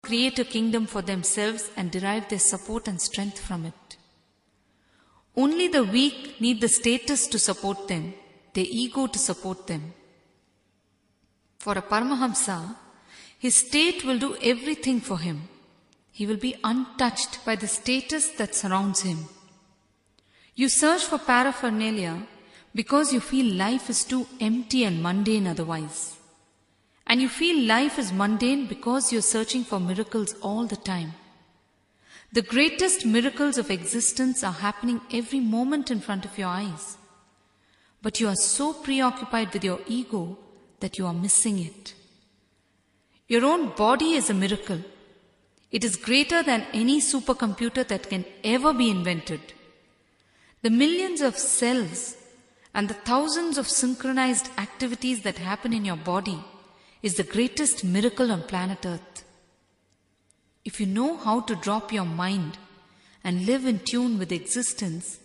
create a kingdom for themselves and derive their support and strength from it. Only the weak need the status to support them, their ego to support them. For a Paramahamsa, his state will do everything for him. He will be untouched by the status that surrounds him. You search for paraphernalia because you feel life is too empty and mundane otherwise. And you feel life is mundane because you're searching for miracles all the time. The greatest miracles of existence are happening every moment in front of your eyes. But you are so preoccupied with your ego that you are missing it. Your own body is a miracle. It is greater than any supercomputer that can ever be invented. The millions of cells and the thousands of synchronized activities that happen in your body is the greatest miracle on planet Earth. If you know how to drop your mind and live in tune with existence,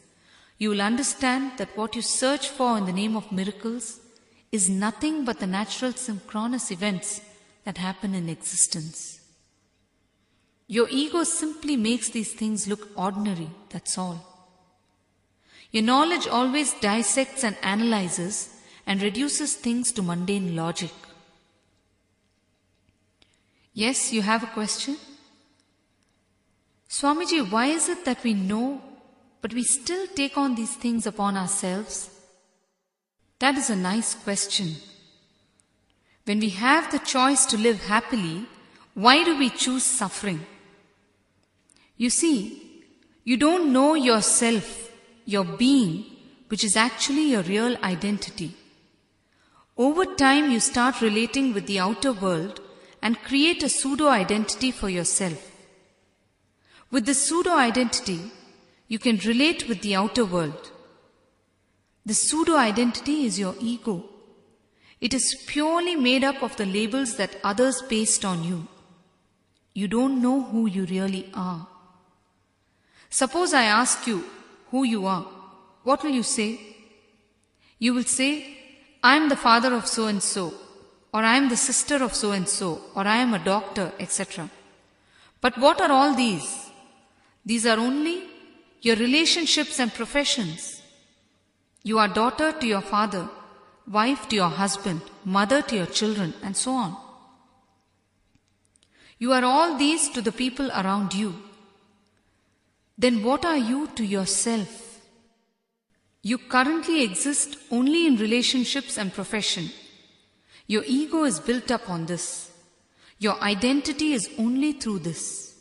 you will understand that what you search for in the name of miracles is nothing but the natural synchronous events that happen in existence. Your ego simply makes these things look ordinary, that's all. Your knowledge always dissects and analyzes and reduces things to mundane logic. Yes, you have a question? Swamiji, why is it that we know, but we still take on these things upon ourselves? That is a nice question. When we have the choice to live happily, why do we choose suffering? You see, you don't know yourself, your being, which is actually your real identity. Over time, you start relating with the outer world and create a pseudo-identity for yourself. With this pseudo-identity, you can relate with the outer world. The pseudo-identity is your ego. It is purely made up of the labels that others paste on you. You don't know who you really are. Suppose I ask you who you are. What will you say? You will say, I am the father of so-and-so, or I am the sister of so-and-so, or I am a doctor, etc. But what are all these? These are only your relationships and professions. You are daughter to your father, wife to your husband, mother to your children, and so on. You are all these to the people around you. Then what are you to yourself? You currently exist only in relationships and profession. Your ego is built up on this. Your identity is only through this.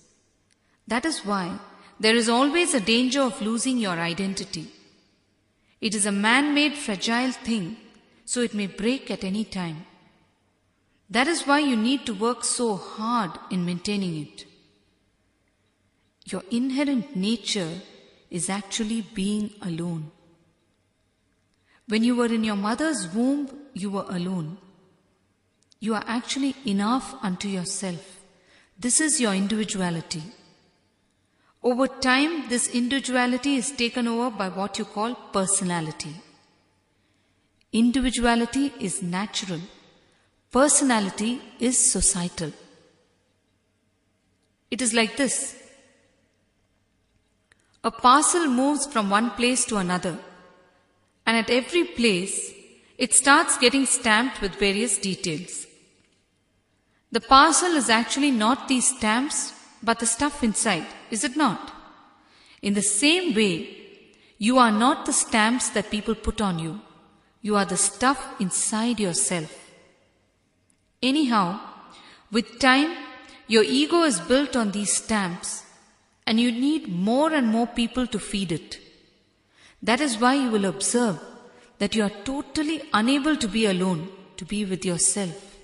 That is why there is always a danger of losing your identity. It is a man-made fragile thing, so it may break at any time. That is why you need to work so hard in maintaining it. Your inherent nature is actually being alone. When you were in your mother's womb, you were alone. You are actually enough unto yourself. This is your individuality. Over time, this individuality is taken over by what you call personality. Individuality is natural. Personality is societal. It is like this. A parcel moves from one place to another, and at every place, it starts getting stamped with various details. The parcel is actually not these stamps, but the stuff inside, is it not? In the same way, you are not the stamps that people put on you. You are the stuff inside yourself. Anyhow, with time, your ego is built on these stamps, and you need more and more people to feed it. That is why you will observe that you are totally unable to be alone, to be with yourself.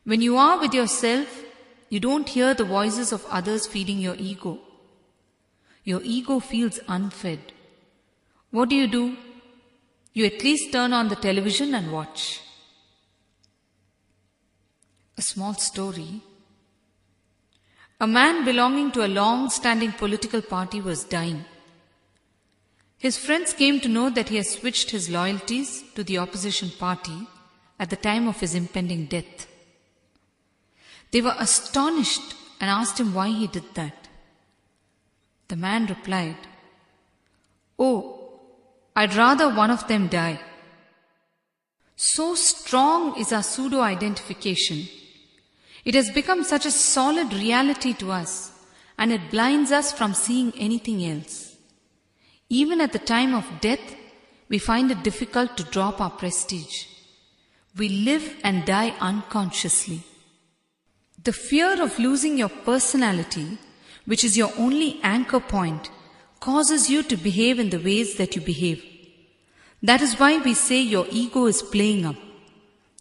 When you are with yourself, you don't hear the voices of others feeding your ego. Your ego feels unfed. What do? You at least turn on the television and watch. A small story. A man belonging to a long-standing political party was dying. His friends came to know that he had switched his loyalties to the opposition party at the time of his impending death. They were astonished and asked him why he did that. The man replied, "Oh, I'd rather one of them die." So strong is our pseudo-identification. It has become such a solid reality to us, and it blinds us from seeing anything else. Even at the time of death, we find it difficult to drop our prestige. We live and die unconsciously. The fear of losing your personality, which is your only anchor point, causes you to behave in the ways that you behave. That is why we say your ego is playing up.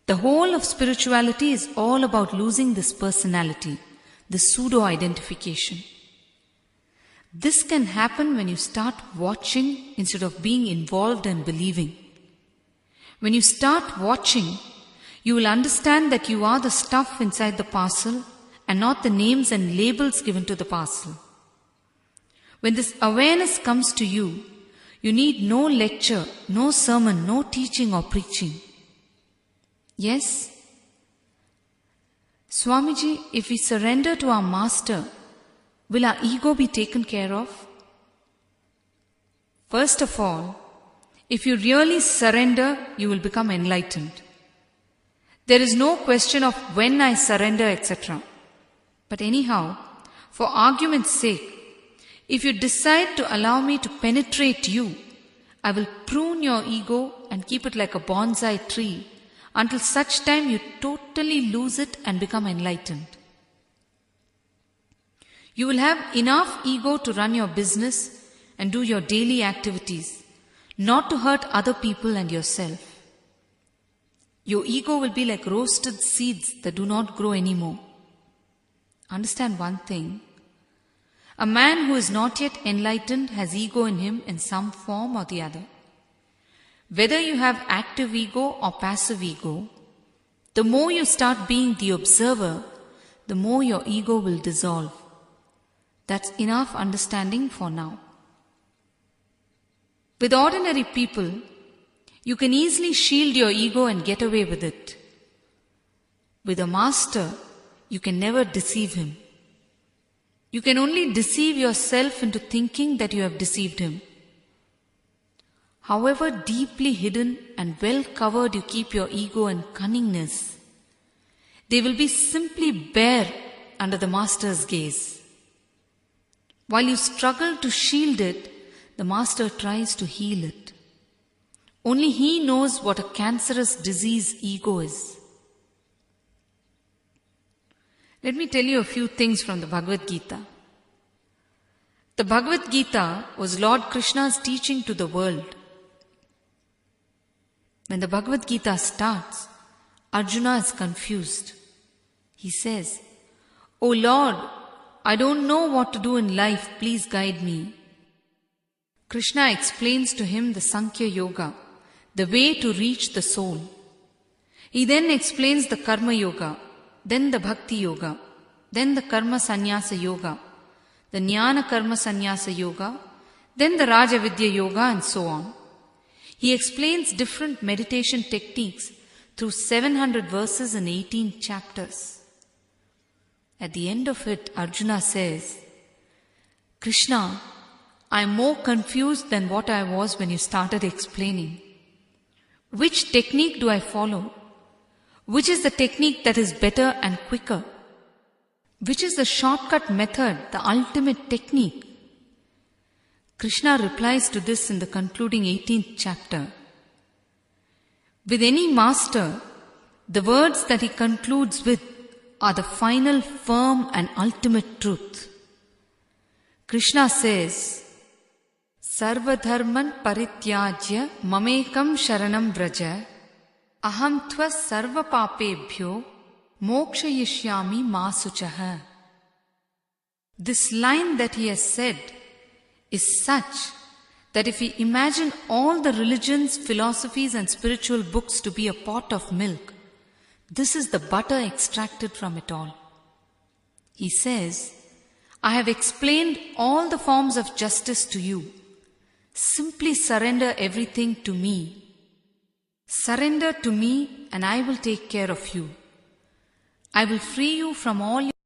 The whole of spirituality is all about losing this personality, this pseudo-identification. This can happen when you start watching instead of being involved and believing. When you start watching, you will understand that you are the stuff inside the parcel and not the names and labels given to the parcel. When this awareness comes to you, you need no lecture, no sermon, no teaching or preaching. Yes? Swamiji, if we surrender to our Master, will our ego be taken care of? First of all, if you really surrender, you will become enlightened. There is no question of when I surrender, etc. But anyhow, for argument's sake, if you decide to allow me to penetrate you, I will prune your ego and keep it like a bonsai tree until such time you totally lose it and become enlightened. You will have enough ego to run your business and do your daily activities, not to hurt other people and yourself. Your ego will be like roasted seeds that do not grow anymore. Understand one thing. A man who is not yet enlightened has ego in him in some form or the other. Whether you have active ego or passive ego, the more you start being the observer, the more your ego will dissolve. That's enough understanding for now. With ordinary people, you can easily shield your ego and get away with it. With a master, you can never deceive him. You can only deceive yourself into thinking that you have deceived him. However deeply hidden and well covered you keep your ego and cunningness, they will be simply bare under the Master's gaze. While you struggle to shield it, the Master tries to heal it. Only he knows what a cancerous disease ego is. Let me tell you a few things from the Bhagavad Gita. The Bhagavad Gita was Lord Krishna's teaching to the world. When the Bhagavad Gita starts, Arjuna is confused. He says, "O Lord, I don't know what to do in life, please guide me." Krishna explains to him the Sankhya Yoga, the way to reach the soul. He then explains the Karma Yoga, then the Bhakti Yoga, then the Karma Sannyasa Yoga, the Jnana Karma Sannyasa Yoga, then the Raja Vidya Yoga, and so on. He explains different meditation techniques through 700 verses in 18 chapters. At the end of it, Arjuna says, "Krishna, I am more confused than what I was when you started explaining. Which technique do I follow? Which is the technique that is better and quicker? Which is the shortcut method, the ultimate technique?" Krishna replies to this in the concluding 18th chapter. With any master, the words that he concludes with are the final, firm and ultimate truth. Krishna says, "Sarvadharman parityajya mamekam sharanam vraja, aham tva sarva papebhyo mokshayishyami masuchaha." This line that he has said is such that if we imagine all the religions, philosophies and spiritual books to be a pot of milk, this is the butter extracted from it all. He says, "I have explained all the forms of justice to you. Simply surrender everything to me. Surrender to me and I will take care of you. I will free you from all